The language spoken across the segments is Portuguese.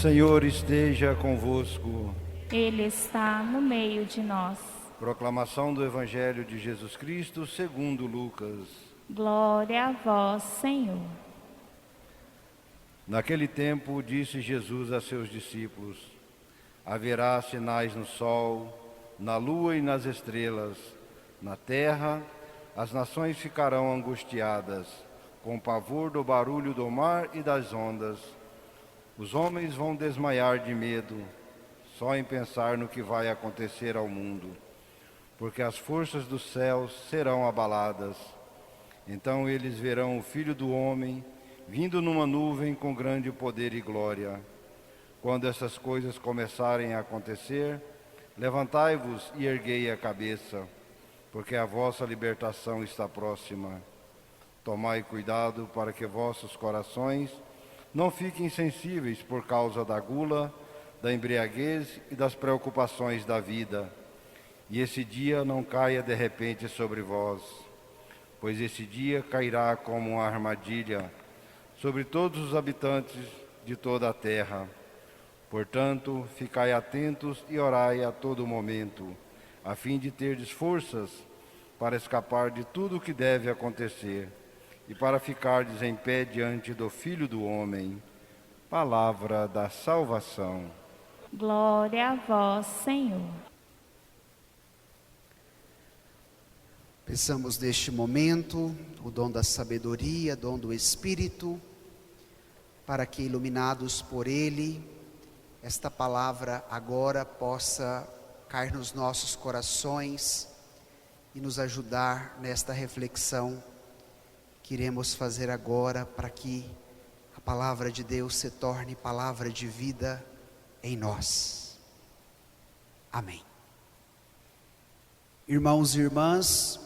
Senhor esteja convosco. Ele está no meio de nós. Proclamação do Evangelho de Jesus Cristo segundo Lucas. Glória a vós, Senhor. Naquele tempo disse Jesus a seus discípulos: haverá sinais no sol, na lua e nas estrelas. Na terra, as nações ficarão angustiadas, com pavor do barulho do mar e das ondas. Os homens vão desmaiar de medo, só em pensar no que vai acontecer ao mundo, porque as forças dos céus serão abaladas. Então eles verão o Filho do Homem vindo numa nuvem com grande poder e glória. Quando essas coisas começarem a acontecer, levantai-vos e erguei a cabeça, porque a vossa libertação está próxima. Tomai cuidado para que vossos corações não fiquem insensíveis por causa da gula, da embriaguez e das preocupações da vida, e esse dia não caia de repente sobre vós, pois esse dia cairá como uma armadilha sobre todos os habitantes de toda a terra. Portanto, ficai atentos e orai a todo momento, a fim de terdes forças para escapar de tudo o que deve acontecer e para ficardes em pé diante do Filho do Homem. Palavra da salvação. Glória a vós, Senhor. Peçamos neste momento o dom da sabedoria, dom do Espírito, para que, iluminados por Ele, esta palavra agora possa cair nos nossos corações e nos ajudar nesta reflexão que iremos fazer agora, para que a palavra de Deus se torne palavra de vida em nós. Amém. Irmãos e irmãs,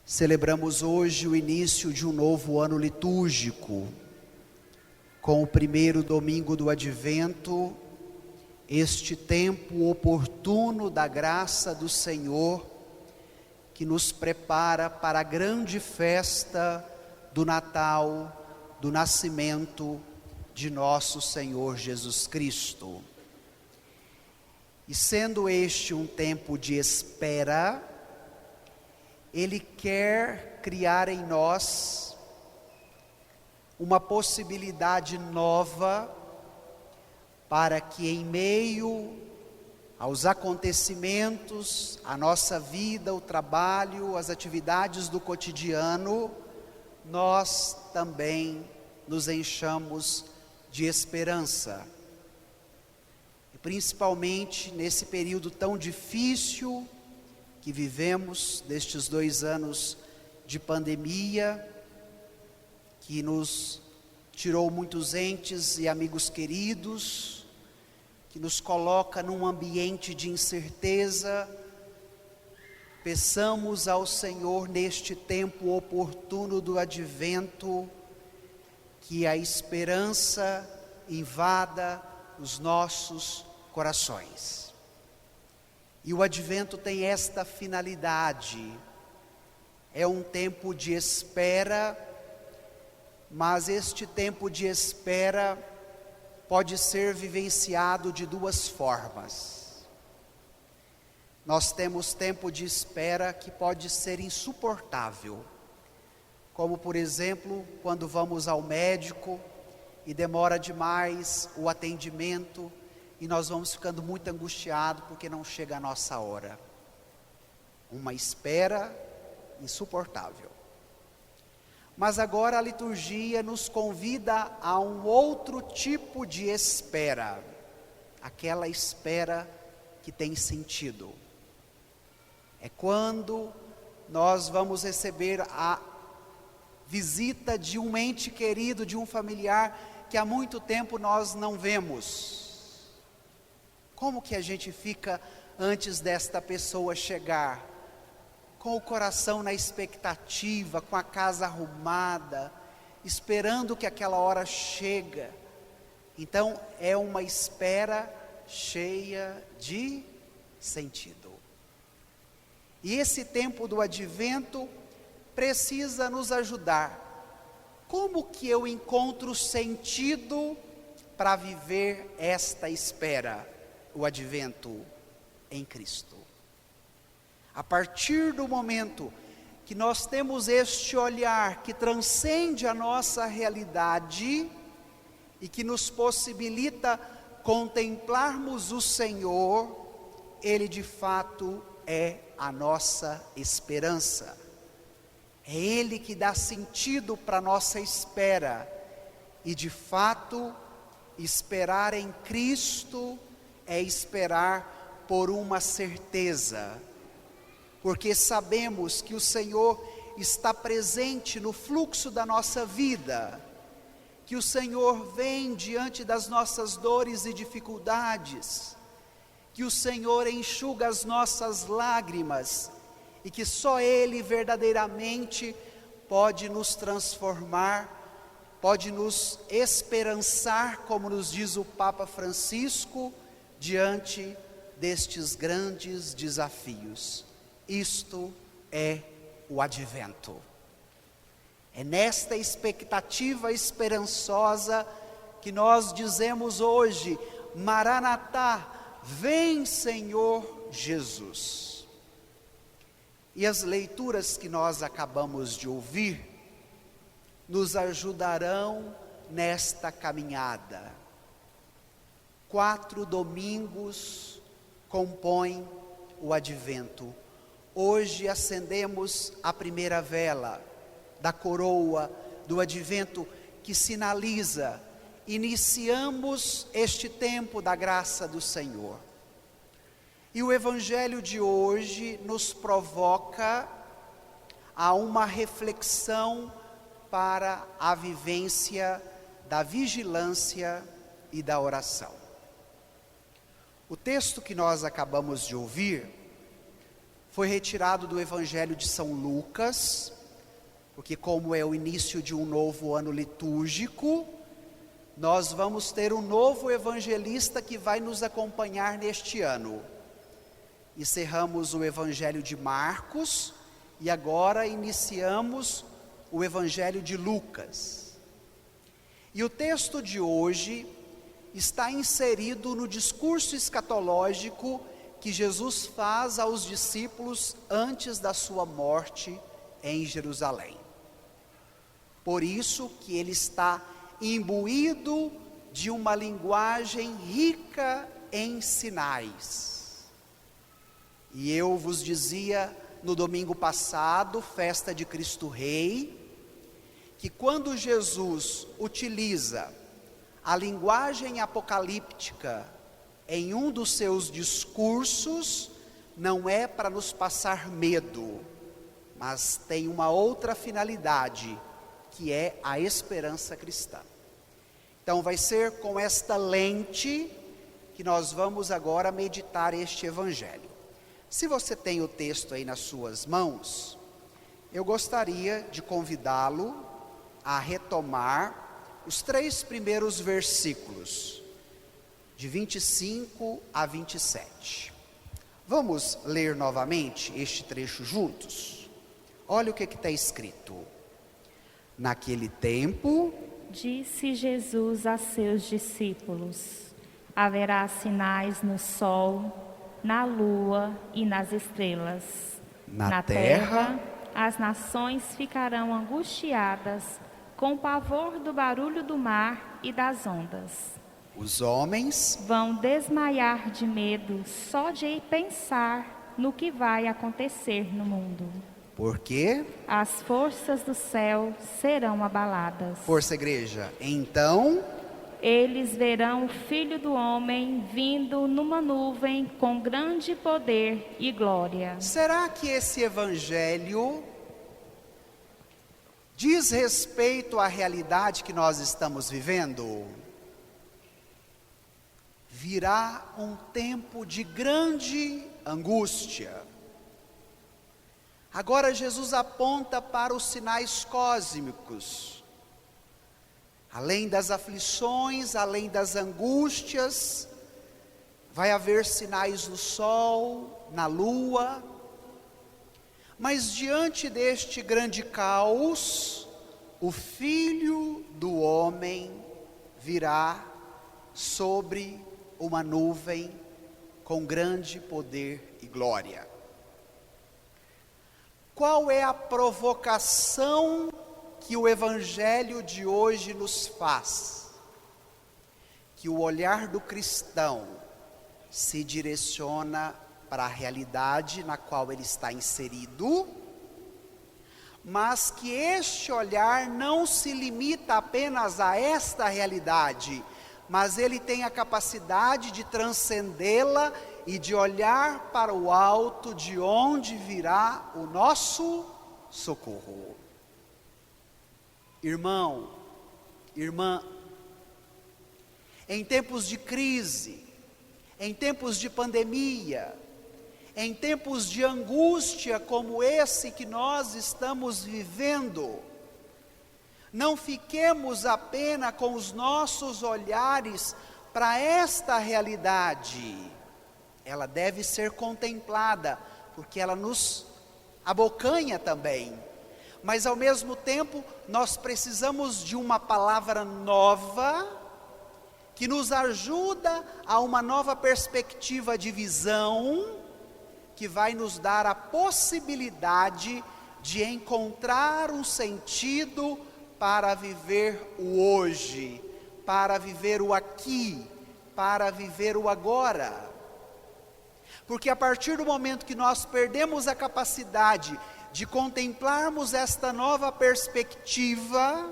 celebramos hoje o início de um novo ano litúrgico, com o primeiro domingo do Advento, este tempo oportuno da graça do Senhor, que nos prepara para a grande festa do Natal, do nascimento de nosso Senhor Jesus Cristo. E sendo este um tempo de espera, Ele quer criar em nós uma possibilidade nova para que, em meio aos acontecimentos, a nossa vida, o trabalho, as atividades do cotidiano, nós também nos enchamos de esperança. E principalmente nesse período tão difícil que vivemos, destes 2 anos de pandemia, que nos tirou muitos entes e amigos queridos, que nos coloca num ambiente de incerteza. Peçamos ao Senhor neste tempo oportuno do Advento, que a esperança invada os nossos corações. E o Advento tem esta finalidade, é um tempo de espera, mas este tempo de espera pode ser vivenciado de 2 formas. Nós temos tempo de espera que pode ser insuportável, como por exemplo, quando vamos ao médico e demora demais o atendimento e nós vamos ficando muito angustiados porque não chega a nossa hora. Uma espera insuportável. Mas agora a liturgia nos convida a um outro tipo de espera, aquela espera que tem sentido. É quando nós vamos receber a visita de um ente querido, de um familiar que há muito tempo nós não vemos. Como que a gente fica antes desta pessoa chegar? Com o coração na expectativa, com a casa arrumada, esperando que aquela hora chega. Então é uma espera cheia de sentido. E esse tempo do Advento precisa nos ajudar. Como que eu encontro sentido para viver esta espera, o advento em Cristo. A partir do momento que nós temos este olhar que transcende a nossa realidade e que nos possibilita contemplarmos o Senhor, Ele de fato é a nossa esperança. É Ele que dá sentido para a nossa espera. E de fato, esperar em Cristo é esperar por uma certeza. Porque sabemos que o Senhor está presente no fluxo da nossa vida. Que o Senhor vem diante das nossas dores e dificuldades. Que o Senhor enxuga as nossas lágrimas. E que só Ele verdadeiramente pode nos transformar, pode nos esperançar, como nos diz o Papa Francisco, diante destes grandes desafios. Isto é o advento. É nesta expectativa esperançosa que nós dizemos hoje: Maranatá, vem Senhor Jesus. E as leituras que nós acabamos de ouvir nos ajudarão nesta caminhada. 4 domingos compõem o advento. Hoje acendemos a primeira vela da coroa do advento, que sinaliza, iniciamos este tempo da graça do Senhor. E o Evangelho de hoje nos provoca a uma reflexão para a vivência da vigilância e da oração. O texto que nós acabamos de ouvir foi retirado do Evangelho de São Lucas, porque como é o início de um novo ano litúrgico, nós vamos ter um novo evangelista que vai nos acompanhar neste ano. Encerramos o Evangelho de Marcos e agora iniciamos o Evangelho de Lucas. E o texto de hoje está inserido no discurso escatológico que Jesus faz aos discípulos antes da sua morte em Jerusalém. Por isso que ele está imbuído de uma linguagem rica em sinais. E eu vos dizia no domingo passado, festa de Cristo Rei, que quando Jesus utiliza a linguagem apocalíptica em um dos seus discursos, não é para nos passar medo, mas tem uma outra finalidade, que é a esperança cristã. Então vai ser com esta lente que nós vamos agora meditar este evangelho. Se você tem o texto aí nas suas mãos, eu gostaria de convidá-lo a retomar os 3 primeiros versículos, de 25 a 27. Vamos ler novamente este trecho juntos? Olha o que está escrito. Naquele tempo, disse Jesus a seus discípulos: haverá sinais no sol, na lua e nas estrelas. Na terra, as nações ficarão angustiadas com o pavor do barulho do mar e das ondas. os homens Vão desmaiar de medo só de pensar no que vai acontecer no mundo. porque, As forças do céu serão abaladas. força igreja, então Eles verão o Filho do Homem vindo numa nuvem com grande poder e glória. será que esse evangelho diz respeito à realidade que nós estamos vivendo? Virá um tempo de grande angústia. Agora Jesus aponta para os sinais cósmicos. Além das aflições, além das angústias, vai haver sinais no sol, na lua. Mas diante deste grande caos, o Filho do Homem virá sobre uma nuvem com grande poder e glória. Qual é a provocação que o Evangelho de hoje nos faz? Que o olhar do cristão se direciona para a realidade na qual ele está inserido, mas que este olhar não se limita apenas a esta realidade, mas ele tem a capacidade de transcendê-la e de olhar para o alto, de onde virá o nosso socorro. Irmão, irmã, em tempos de crise, em tempos de pandemia, em tempos de angústia como esse que nós estamos vivendo, não fiquemos apenas com os nossos olhares para esta realidade. Ela deve ser contemplada, porque ela nos abocanha também. Mas ao mesmo tempo, nós precisamos de uma palavra nova, que nos ajuda a uma nova perspectiva de visão, que vai nos dar a possibilidade de encontrar um sentido para viver o hoje, para viver o aqui, para viver o agora. Porque a partir do momento que nós perdemos a capacidade de contemplarmos esta nova perspectiva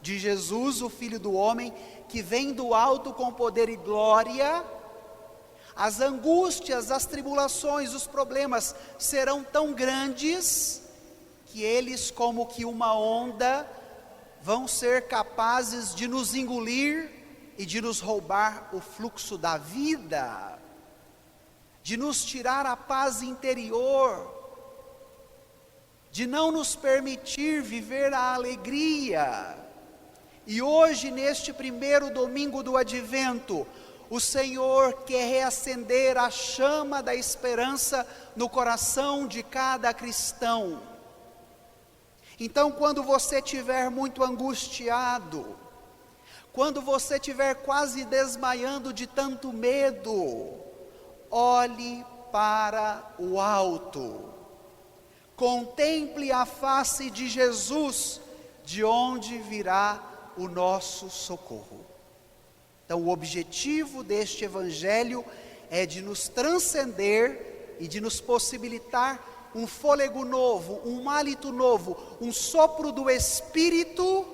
de Jesus, o Filho do Homem, que vem do alto com poder e glória, as angústias, as tribulações, os problemas serão tão grandes, que eles, como que uma onda, vão ser capazes de nos engolir e de nos roubar o fluxo da vida, de nos tirar a paz interior, de não nos permitir viver a alegria. E hoje, neste primeiro domingo do Advento, o Senhor quer reacender a chama da esperança no coração de cada cristão. Então, quando você estiver muito angustiado, quando você estiver quase desmaiando de tanto medo, olhe para o alto, contemple a face de Jesus, de onde virá o nosso socorro. Então, o objetivo deste Evangelho é de nos transcender e de nos possibilitar um fôlego novo, um hálito novo, um sopro do Espírito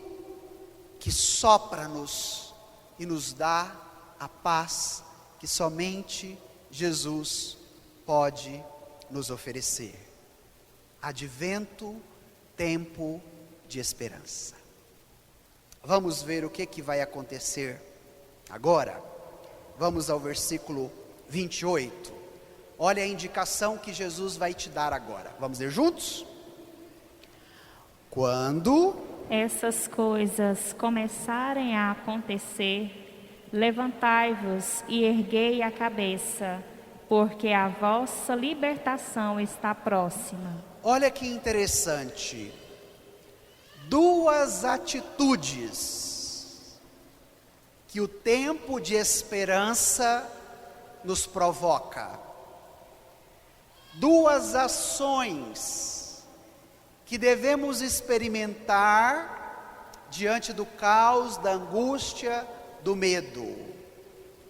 que sopra-nos e nos dá a paz que somente Jesus pode nos oferecer. Advento, tempo de esperança. Vamos ver o que vai acontecer agora. Vamos ao versículo 28. Olha a indicação que Jesus vai te dar agora. Vamos ler juntos? Quando essas coisas começarem a acontecer, levantai-vos e erguei a cabeça, porque a vossa libertação está próxima. Olha que interessante. Duas atitudes que o tempo de esperança nos provoca. Duas ações que devemos experimentar diante do caos, da angústia, do medo.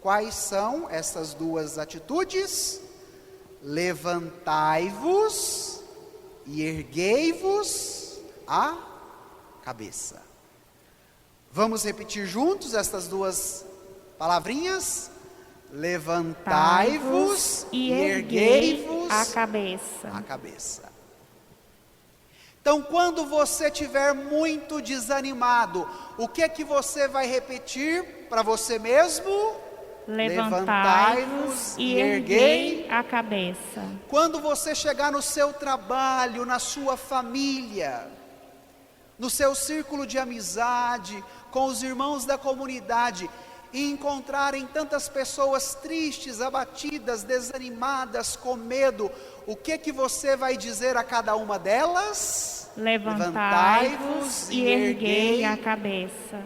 Quais são essas duas atitudes? Levantai-vos e erguei-vos a cabeça. Vamos repetir juntos estas duas palavrinhas? Levantai-vos e erguei-vos a cabeça. A cabeça. Então, quando você estiver muito desanimado, o que é que você vai repetir para você mesmo? Levantai-vos e erguei a cabeça. Quando você chegar no seu trabalho, na sua família, no seu círculo de amizade, com os irmãos da comunidade, e encontrarem tantas pessoas tristes, abatidas, desanimadas, com medo, o que você vai dizer a cada uma delas? Levantai-vos e erguei a cabeça.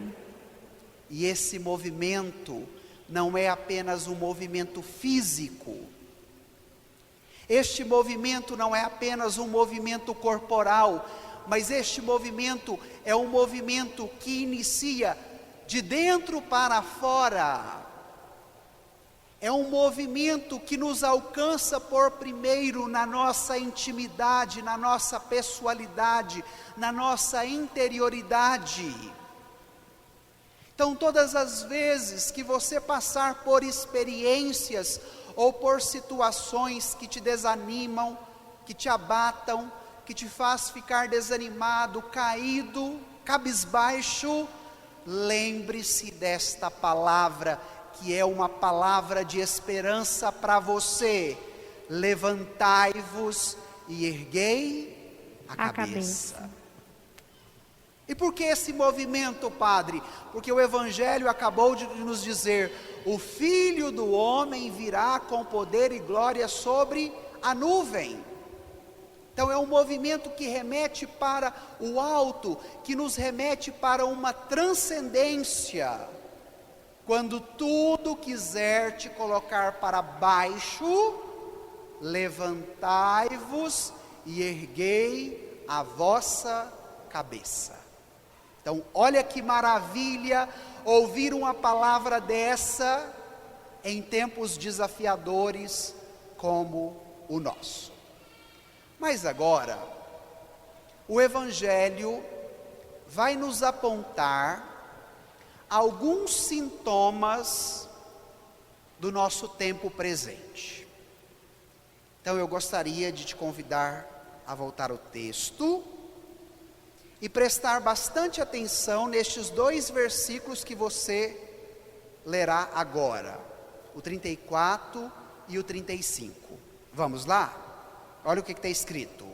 E esse movimento não é apenas um movimento físico. Este movimento não é apenas um movimento corporal, mas este movimento é um movimento que inicia de dentro para fora. É um movimento que nos alcança por primeiro na nossa intimidade, na nossa pessoalidade, na nossa interioridade. Então, todas as vezes que você passar por experiências ou por situações que te desanimam, que te abatam, que te faz ficar desanimado, caído, cabisbaixo, lembre-se desta palavra, que é uma palavra de esperança para você. Levantai-vos e erguei a cabeça. E por que esse movimento, Padre? Porque o Evangelho acabou de nos dizer: o Filho do Homem virá com poder e glória sobre a nuvem. Então é um movimento que remete para o alto, que nos remete para uma transcendência. Quando tudo quiser te colocar para baixo, levantai-vos e erguei a vossa cabeça. Então, olha que maravilha ouvir uma palavra dessa em tempos desafiadores como o nosso. Mas agora, o Evangelho vai nos apontar alguns sintomas do nosso tempo presente. Então eu gostaria de te convidar a voltar ao texto e prestar bastante atenção nestes 2 versículos que você lerá agora, o 34 e o 35. Vamos lá? Olha o que está escrito: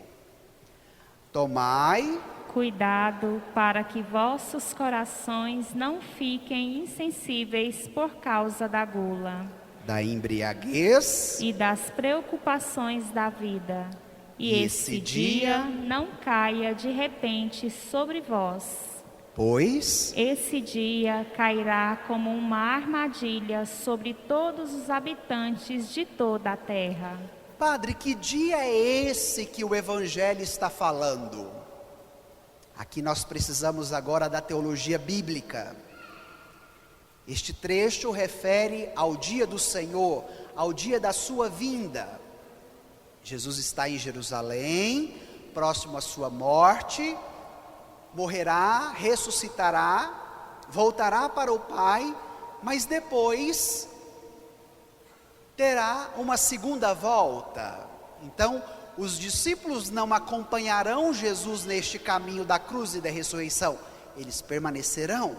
tomai cuidado para que vossos corações não fiquem insensíveis por causa da gula, da embriaguez e das preocupações da vida, e esse dia não caia de repente sobre vós, pois esse dia cairá como uma armadilha sobre todos os habitantes de toda a terra. Padre, que dia é esse que o Evangelho está falando? Aqui nós precisamos agora da teologia bíblica. Este trecho refere ao dia do Senhor, ao dia da sua vinda. Jesus está em Jerusalém, próximo à sua morte, morrerá, ressuscitará, voltará para o Pai, mas depois terá uma segunda volta. Então, os discípulos não acompanharão Jesus neste caminho da cruz e da ressurreição, eles permanecerão,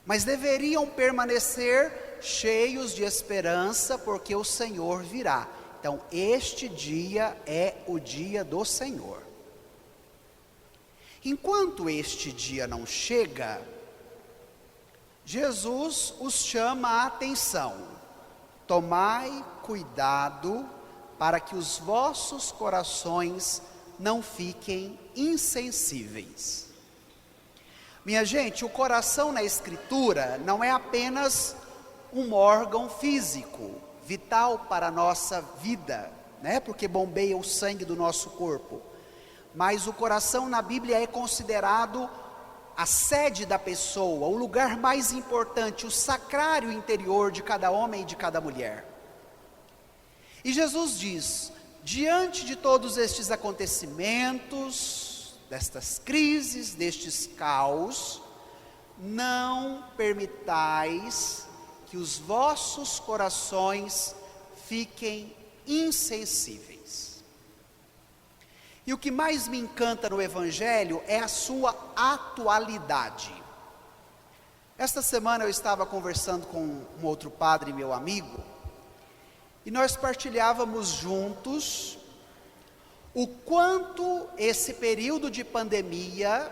mas deveriam permanecer cheios de esperança, porque o Senhor virá. Então, este dia é o dia do Senhor. Enquanto este dia não chega, Jesus os chama a atenção: tomai cuidado para que os vossos corações não fiquem insensíveis. Minha gente, o coração na Escritura não é apenas um órgão físico, vital para a nossa vida, né? Porque bombeia o sangue do nosso corpo. Mas o coração na Bíblia é considerado a sede da pessoa, o lugar mais importante, o sacrário interior de cada homem e de cada mulher. E Jesus diz: diante de todos estes acontecimentos, destas crises, destes caos, não permitais que os vossos corações fiquem insensíveis. E o que mais me encanta no Evangelho é a sua atualidade. Esta semana eu estava conversando com um outro padre, meu amigo, e nós partilhávamos juntos o quanto esse período de pandemia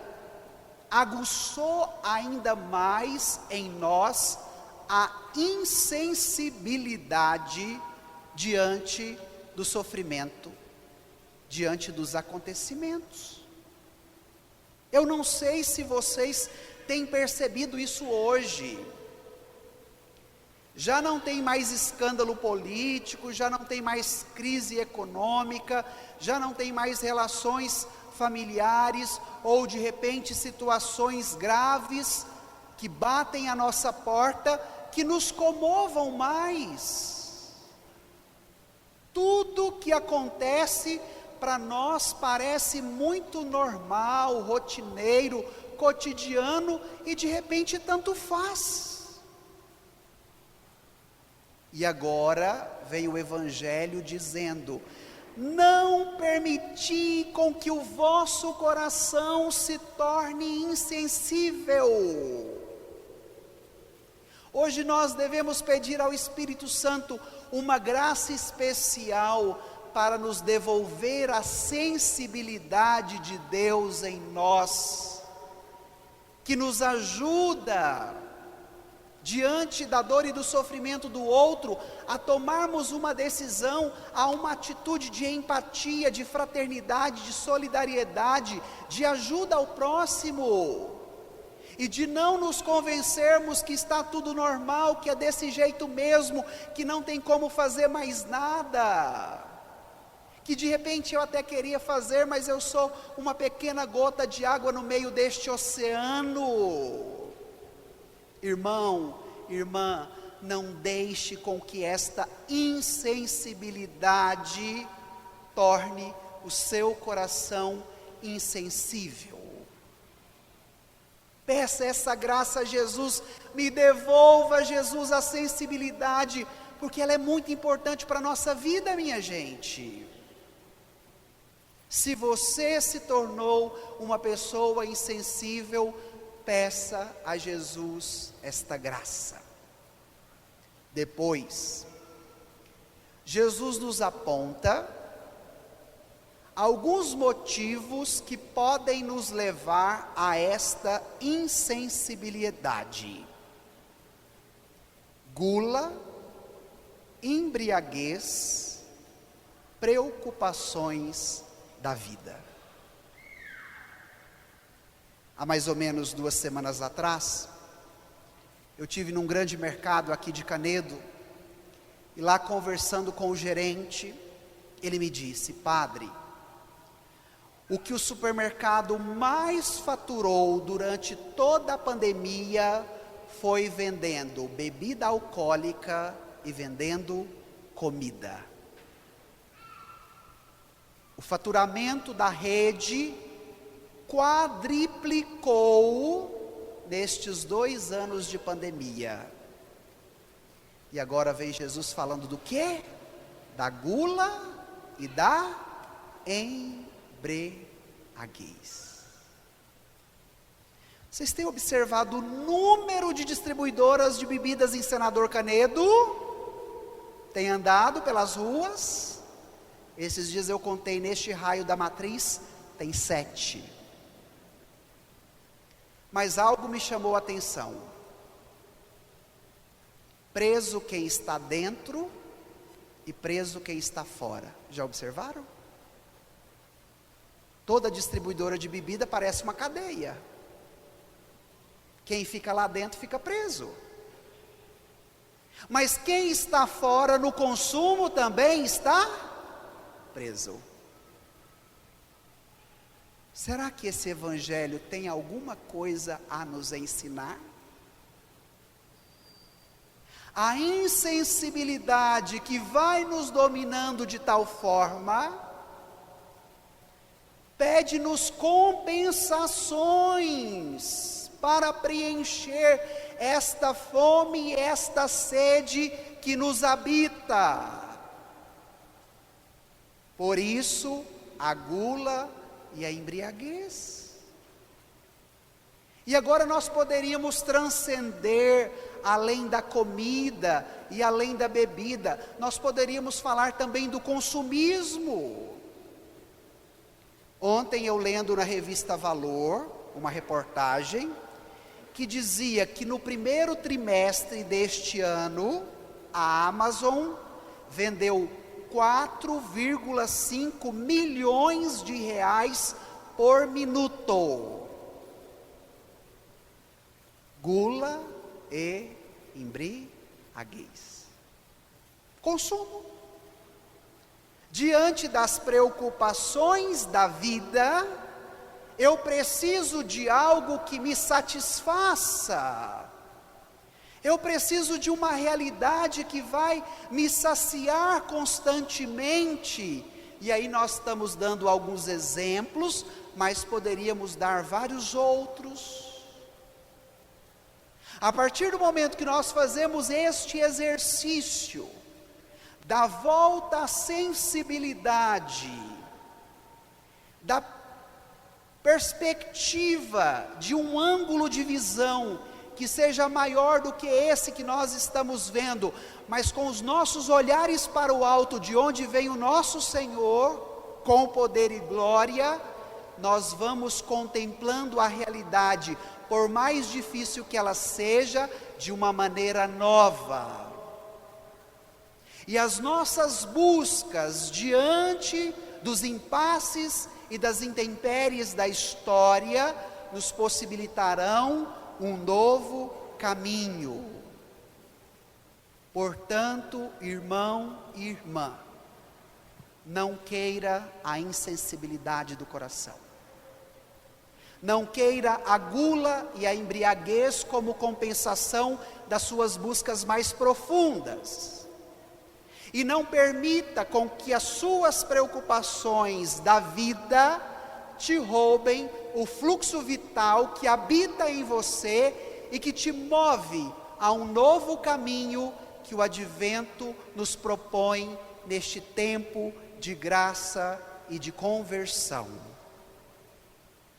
aguçou ainda mais em nós a insensibilidade diante do sofrimento, diante dos acontecimentos. Eu não sei se vocês têm percebido isso hoje. já não tem mais escândalo político, já não tem mais crise econômica, já não tem mais relações familiares ou de repente situações graves que batem à nossa porta, que nos comovam mais. Tudo que acontece para nós parece muito normal, rotineiro, cotidiano e de repente tanto faz. E agora vem o Evangelho dizendo: não permiti com que o vosso coração se torne insensível. Hoje nós devemos pedir ao Espírito Santo uma graça especial para nos devolver a sensibilidade de Deus em nós, que nos ajuda diante da dor e do sofrimento do outro, a tomarmos uma decisão, a uma atitude de empatia, de fraternidade, de solidariedade, de ajuda ao próximo, e de não nos convencermos que está tudo normal, que é desse jeito mesmo, que não tem como fazer mais nada, que de repente eu até queria fazer, mas eu sou uma pequena gota de água no meio deste oceano. Irmão, irmã, não deixe com que esta insensibilidade torne o seu coração insensível. Peça essa graça a Jesus, me devolva, Jesus, a sensibilidade, porque ela é muito importante para a nossa vida, minha gente. Se você se tornou uma pessoa insensível, peça a Jesus esta graça. Depois, Jesus nos aponta alguns motivos que podem nos levar a esta insensibilidade: gula, embriaguez, preocupações da vida. Há mais ou menos 2 semanas atrás, eu tive num grande mercado aqui de Canedo, e lá conversando com o gerente, ele me disse: padre, o que o supermercado mais faturou durante toda a pandemia foi vendendo bebida alcoólica e vendendo comida. O faturamento da rede quadriplicou nestes 2 anos de pandemia. E agora vem Jesus falando do quê? Da gula e da embriaguez. Vocês têm observado o número de distribuidoras de bebidas em Senador Canedo? Tem andado pelas ruas? Esses dias eu contei, neste raio da matriz, tem 7. Mas algo me chamou a atenção: preso quem está dentro e preso quem está fora. Já observaram? Toda distribuidora de bebida parece uma cadeia. Quem fica lá dentro fica preso. Mas quem está fora no consumo também está preso. Será que esse evangelho tem alguma coisa a nos ensinar? A insensibilidade que vai nos dominando de tal forma, pede-nos compensações para preencher esta fome e esta sede que nos habita. Por isso, a gula e a embriaguez. E agora nós poderíamos transcender além da comida e além da bebida. Nós poderíamos falar também do consumismo. Ontem eu lendo na revista Valor, uma reportagem, que dizia que no primeiro trimestre deste ano, a Amazon vendeu 4,5 milhões de reais por minuto. Gula e embriaguez. embriaguez. Consumo. Diante das preocupações da vida, eu preciso de algo que me satisfaça. Eu preciso de uma realidade que vai me saciar constantemente. E aí nós estamos dando alguns exemplos, mas poderíamos dar vários outros. A partir do momento que nós fazemos este exercício, da volta à sensibilidade, da perspectiva de um ângulo de visão que seja maior do que esse que nós estamos vendo, mas com os nossos olhares para o alto, de onde vem o nosso Senhor, com poder e glória, nós vamos contemplando a realidade, por mais difícil que ela seja, de uma maneira nova. E as nossas buscas diante dos impasses e das intempéries da história nos possibilitarão um novo caminho. Portanto, irmão e irmã, não queira a insensibilidade do coração. Não queira a gula e a embriaguez como compensação das suas buscas mais profundas. E não permita com que as suas preocupações da vida te roubem o fluxo vital que habita em você e que te move a um novo caminho que o advento nos propõe neste tempo de graça e de conversão.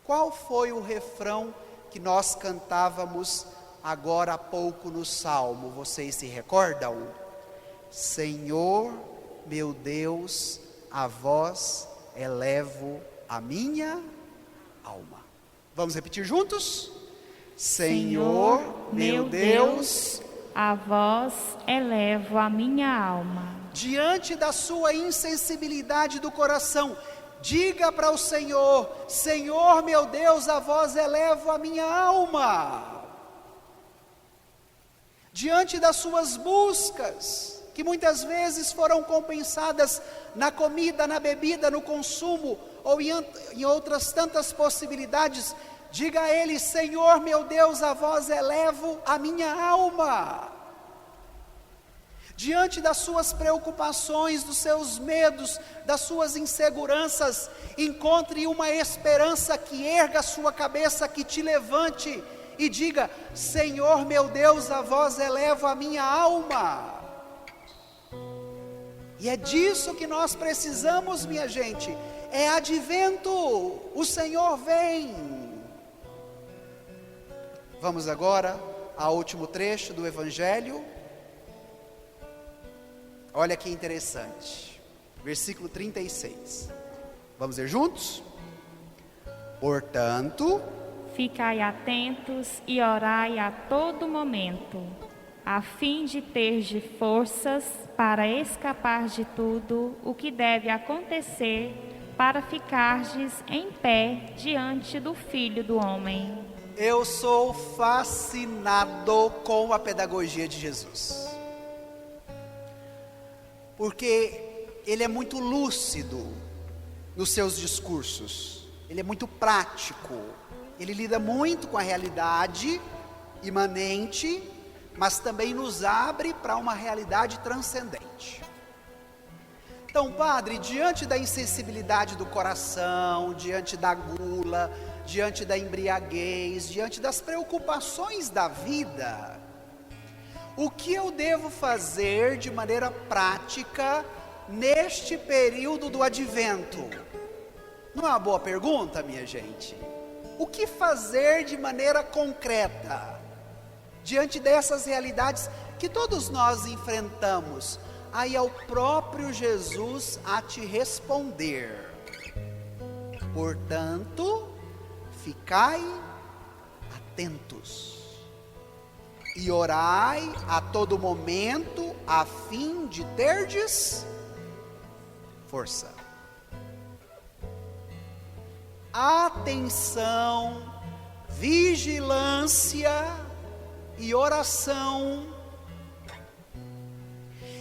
Qual foi o refrão que nós cantávamos agora há pouco no Salmo? Vocês se recordam? Senhor, meu Deus, a vós elevo a minha alma. Vamos repetir juntos? Senhor, meu Deus, a vós elevo a minha alma. Diante da sua insensibilidade do coração, diga para o Senhor: Senhor, meu Deus, a vós elevo a minha alma. Diante das suas buscas, que muitas vezes foram compensadas na comida, na bebida, no consumo, ou em outras tantas possibilidades, diga a Ele: Senhor, meu Deus, a vós elevo a minha alma. Diante das suas preocupações, dos seus medos, das suas inseguranças, encontre uma esperança que erga a sua cabeça, que te levante e diga: Senhor, meu Deus, a vós elevo a minha alma. E é disso que nós precisamos, minha gente. É advento, o Senhor vem. Vamos agora ao último trecho do Evangelho. Olha que interessante, versículo 36. Vamos ler juntos? Portanto, ficai atentos e orai a todo momento, a fim de terdes forças para escapar de tudo o que deve acontecer, para ficardes em pé diante do Filho do Homem. eu sou fascinado com a pedagogia de Jesus, porque ele é muito lúcido nos seus discursos, ele é muito prático, ele lida muito com a realidade imanente, mas também nos abre para uma realidade transcendente. Então, Padre, diante da insensibilidade do coração, diante da gula, diante da embriaguez, diante das preocupações da vida, o que eu devo fazer de maneira prática neste período do advento? Não é uma boa pergunta, minha gente? O que fazer de maneira concreta diante dessas realidades que todos nós enfrentamos? Aí é o próprio Jesus a te responder. Portanto, ficai atentos e orai a todo momento, a fim de terdes força. Atenção, vigilância e oração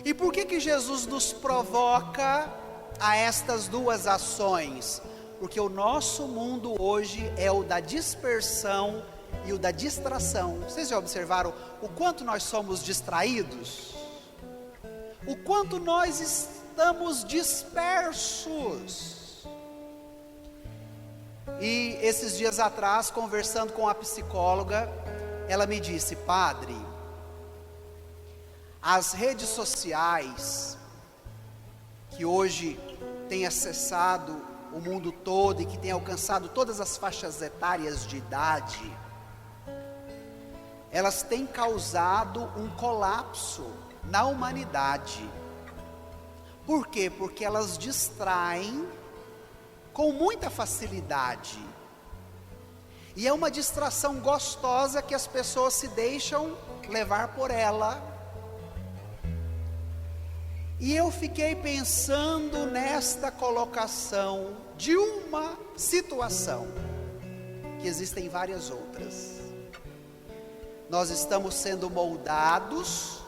E por que Jesus nos provoca a estas duas ações? Porque o nosso mundo hoje é o da dispersão e o da distração. Vocês já observaram o quanto nós somos distraídos? O quanto nós estamos dispersos? E esses dias atrás, conversando com a psicóloga, ela me disse: padre, as redes sociais, que hoje têm acessado o mundo todo e que têm alcançado todas as faixas etárias de idade, elas têm causado um colapso na humanidade. Por quê? Porque elas distraem com muita facilidade. E é uma distração gostosa que as pessoas se deixam levar por ela. E eu fiquei pensando nesta colocação de uma situação, que existem várias outras. Nós estamos sendo moldados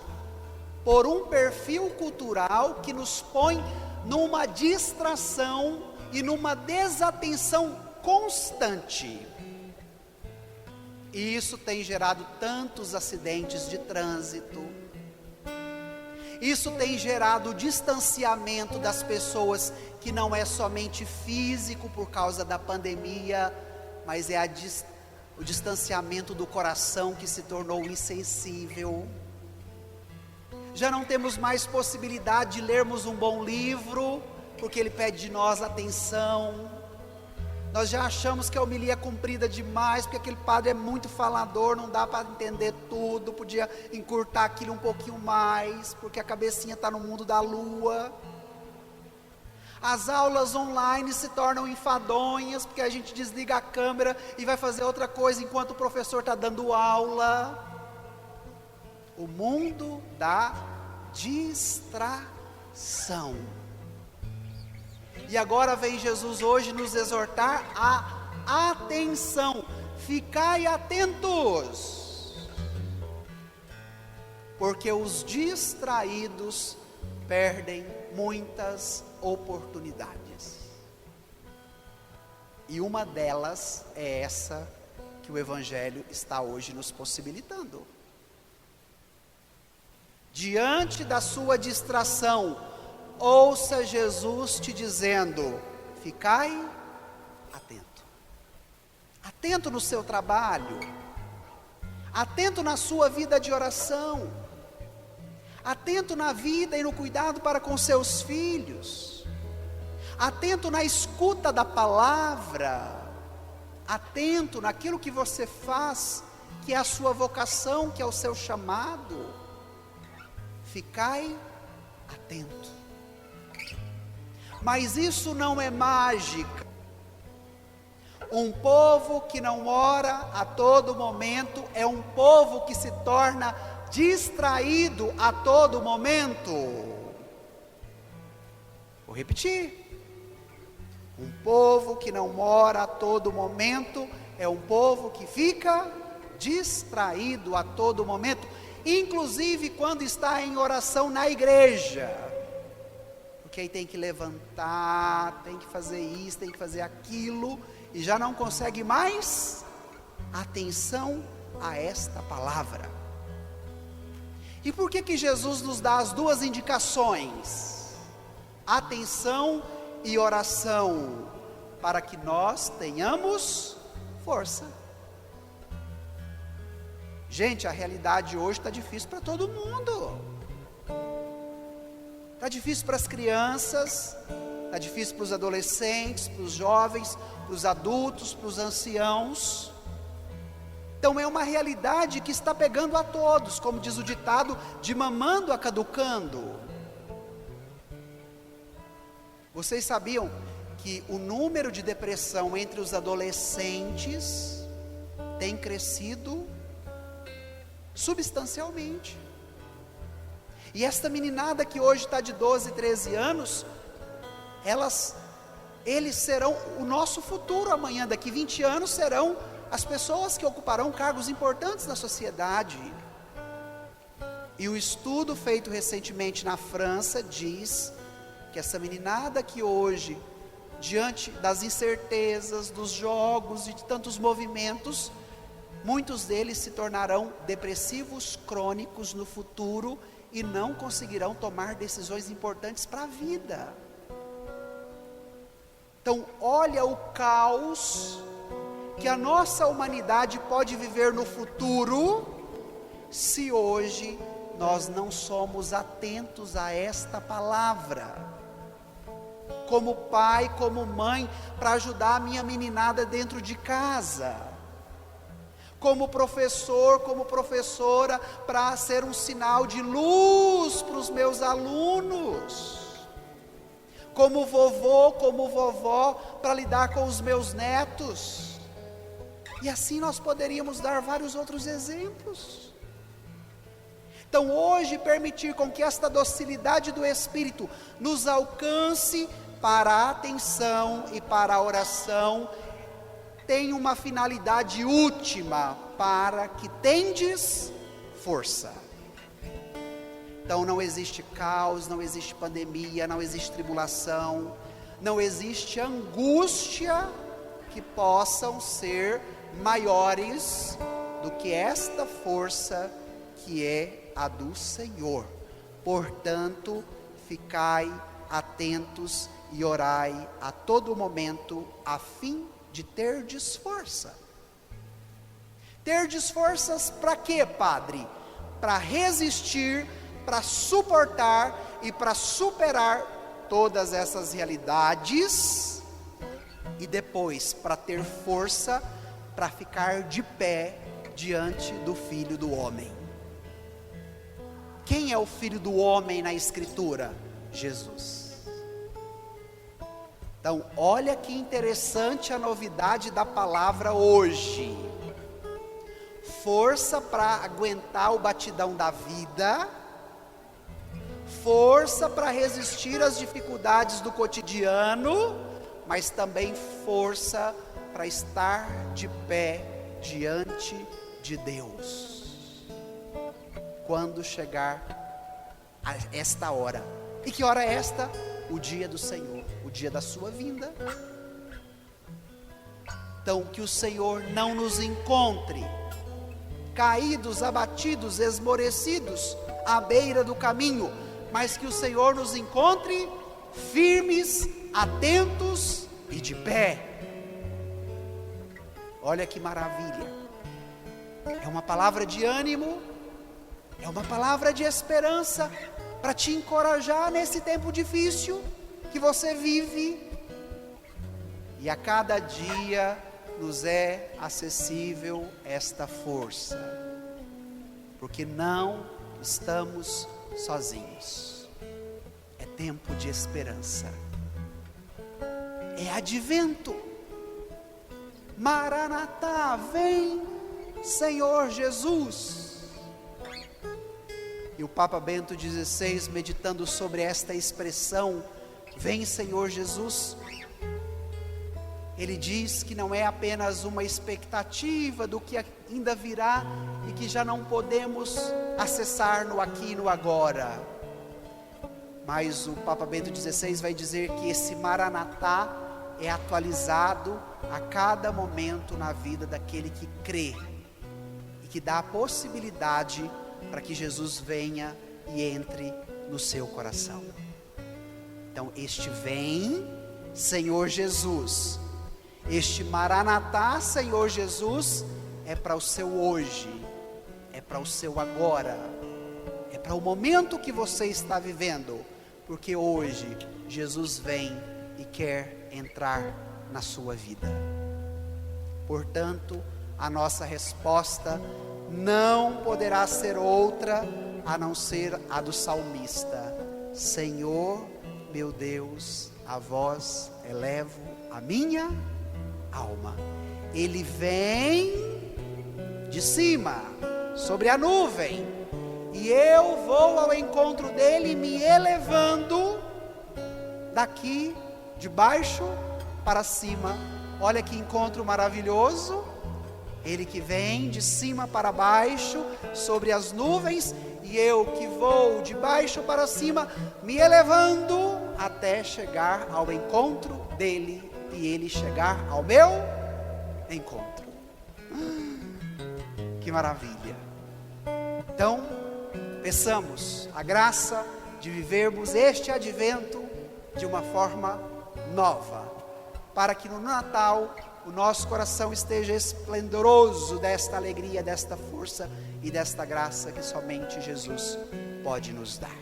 por um perfil cultural que nos põe numa distração e numa desatenção constante. E isso tem gerado tantos acidentes de trânsito. Isso tem gerado o distanciamento das pessoas, que não é somente físico por causa da pandemia, mas é o distanciamento do coração, que se tornou insensível. Já não temos mais possibilidade de lermos um bom livro, porque ele pede de nós atenção. Nós já achamos que a homilia é comprida demais, porque aquele padre é muito falador, não dá para entender tudo, podia encurtar aquilo um pouquinho mais, porque a cabecinha está no mundo da lua. As aulas online se tornam enfadonhas, porque a gente desliga a câmera e vai fazer outra coisa enquanto o professor está dando aula. O mundo da distração. E agora vem Jesus hoje nos exortar a atenção. Ficai atentos, porque os distraídos perdem muitas oportunidades. E uma delas é essa que o Evangelho está hoje nos possibilitando. Diante da sua distração, ouça Jesus te dizendo: ficai atento. Atento no seu trabalho, atento na sua vida de oração, atento na vida e no cuidado para com seus filhos, atento na escuta da palavra, atento naquilo que você faz, que é a sua vocação, que é o seu chamado. Ficai atento. Mas isso não é mágica. Um povo que não ora a todo momento é um povo que se torna distraído a todo momento. Vou repetir. Um povo que não ora a todo momento é um povo que fica distraído a todo momento, inclusive quando está em oração na igreja. Porque aí tem que levantar, tem que fazer isso, tem que fazer aquilo, e já não consegue mais atenção a esta palavra. E por que Jesus nos dá as duas indicações? Atenção e oração, para que nós tenhamos força. Gente, a realidade hoje está difícil para todo mundo. Está difícil para as crianças, está difícil para os adolescentes, para os jovens, para os adultos, para os anciãos. Então é uma realidade que está pegando a todos, como diz o ditado, de mamando a caducando. Vocês sabiam que o número de depressão entre os adolescentes tem crescido substancialmente? E esta meninada que hoje está de 12, 13 anos, eles serão o nosso futuro amanhã. Daqui 20 anos serão as pessoas que ocuparão cargos importantes na sociedade. E o estudo feito recentemente na França diz que essa meninada que hoje, diante das incertezas, dos jogos e de tantos movimentos, muitos deles se tornarão depressivos crônicos no futuro e não conseguirão tomar decisões importantes para a vida. Então, olha o caos que a nossa humanidade pode viver no futuro, se hoje nós não somos atentos a esta palavra. Como pai, como mãe, para ajudar a minha meninada dentro de casa. Como professor, como professora, para ser um sinal de luz para os meus alunos. Como vovô, como vovó, para lidar com os meus netos. E assim nós poderíamos dar vários outros exemplos. Então hoje permitir com que esta docilidade do Espírito nos alcance para a atenção e para a oração, tem uma finalidade última, para que tendes força. Então não existe caos, não existe pandemia, não existe tribulação, não existe angústia que possam ser maiores do que esta força que é a do Senhor. Portanto, ficai atentos e orai a todo momento, a fim de terdes força. Terdes forças para quê, Padre? Para resistir, para suportar e para superar todas essas realidades, e depois para ter força para ficar de pé diante do Filho do Homem. Quem é o Filho do Homem na Escritura? Jesus. Então, olha que interessante a novidade da palavra hoje. Força para aguentar o batidão da vida, força para resistir às dificuldades do cotidiano, mas também força para estar de pé diante de Deus, quando chegar a esta hora. E que hora é esta? O dia do Senhor, o dia da sua vinda. Então, que o Senhor não nos encontre caídos, abatidos, esmorecidos à beira do caminho, mas que o Senhor nos encontre firmes, atentos e de pé. Olha que maravilha, é uma palavra de ânimo, é uma palavra de esperança, para te encorajar nesse tempo difícil que você vive, e a cada dia nos é acessível esta força, porque não estamos sozinhos, é tempo de esperança, é advento, Maranatá, vem Senhor Jesus. E o Papa Bento XVI, meditando sobre esta expressão, vem Senhor Jesus, ele diz que não é apenas uma expectativa do que ainda virá e que já não podemos acessar no aqui e no agora, mas o Papa Bento XVI vai dizer que esse Maranatá é atualizado a cada momento na vida daquele que crê, e que dá a possibilidade para que Jesus venha e entre no seu coração. Então este vem Senhor Jesus, este Maranatá Senhor Jesus, é para o seu hoje, é para o seu agora, é para o momento que você está vivendo, porque hoje Jesus vem e quer entrar na sua vida. Portanto, a nossa resposta não poderá ser outra a não ser a do salmista: Senhor meu Deus, a vós elevo a minha alma. Ele vem de cima, sobre a nuvem, e eu vou ao encontro dele, me elevando daqui de baixo para cima. Olha que encontro maravilhoso, ele que vem de cima para baixo, sobre as nuvens, e e eu que vou de baixo para cima, me elevando até chegar ao encontro dele e ele chegar ao meu encontro. Que maravilha! Então, peçamos a graça de vivermos este advento de uma forma nova, para que no Natal o nosso coração esteja esplendoroso desta alegria, desta força e desta graça que somente Jesus pode nos dar.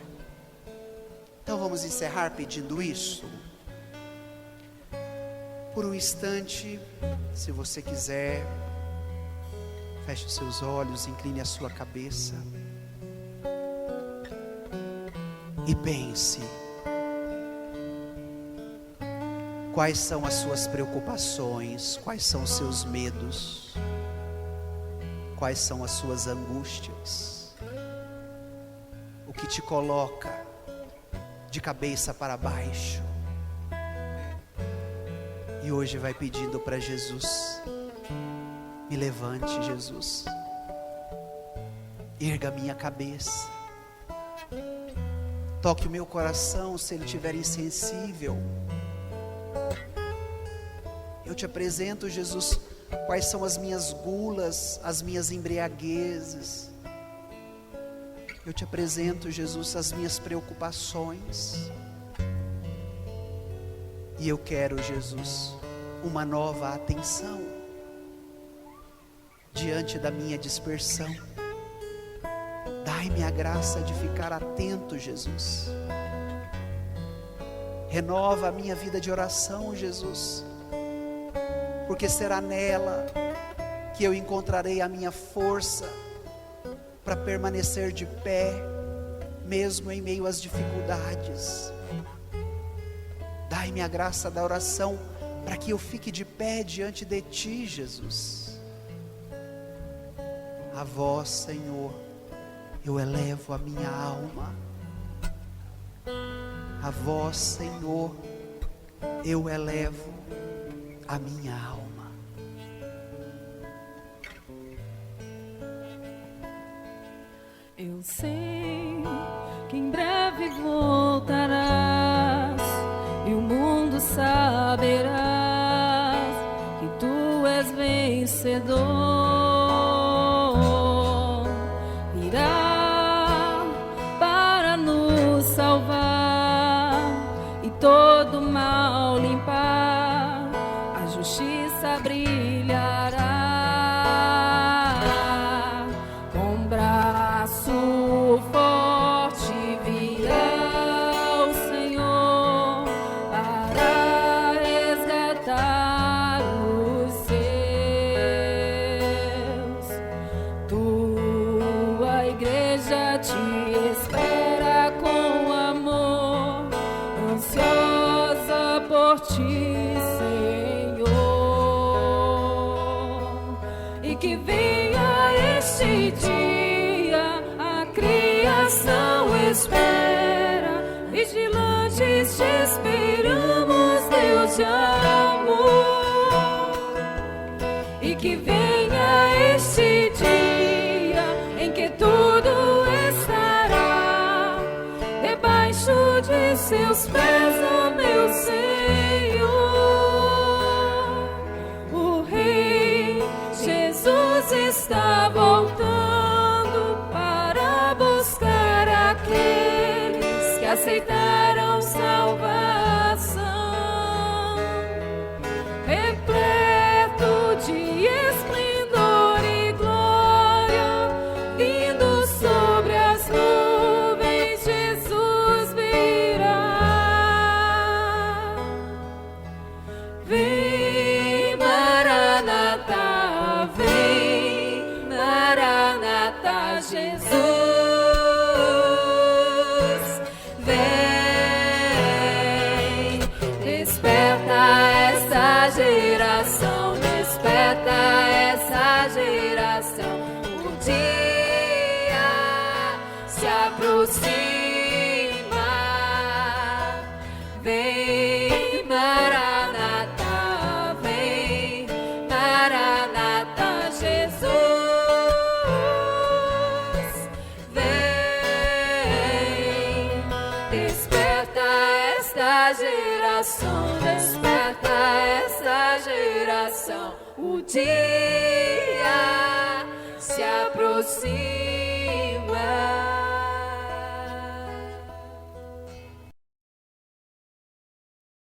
Então vamos encerrar pedindo isso. Por um instante, se você quiser, feche os seus olhos, incline a sua cabeça e pense. Quais são as suas preocupações? Quais são os seus medos? Quais são as suas angústias? O que te coloca de cabeça para baixo? E hoje vai pedindo para Jesus: me levante, Jesus, erga minha cabeça, toque o meu coração se ele estiver insensível. Eu te apresento, Jesus, quais são as minhas gulas, as minhas embriaguezes. Eu te apresento, Jesus, as minhas preocupações. E eu quero, Jesus, uma nova atenção diante da minha dispersão. Dai-me a graça de ficar atento, Jesus. Renova a minha vida de oração, Jesus, porque será nela que eu encontrarei a minha força para permanecer de pé, mesmo em meio às dificuldades. Dai-me a graça da oração para que eu fique de pé diante de Ti, Jesus. A Vós, Senhor, eu elevo a minha alma. A Vós, Senhor, eu elevo a minha alma. Eu sei que em breve voltarás e o mundo saberá que Tu és vencedor. Irá para nos salvar e todo mal limpar, a justiça brilhará. Com braço forte virá o Senhor para resgatar os seus. Tua igreja te espera com amor, ansiosa por Ti, Senhor. E que venha este dia, a criação espera, vigilantes te esperamos, Deus de amor. E que venha este dia em que tudo estará debaixo de Seus pés, ó meu Senhor. O Rei Jesus está voltando para buscar aqueles que aceitaram salvação. Repleto de esplendor e glória, vindo sobre as nuvens, Jesus virá. Vem, Maranata, vem, Maranata, Jesus. Vem, desperta essa geração, desperta essa geração. O dia se aproxima. Vem, Maranata, vem, Maranata, Jesus. Vem, essa geração, desperta essa geração. O dia se aproxima.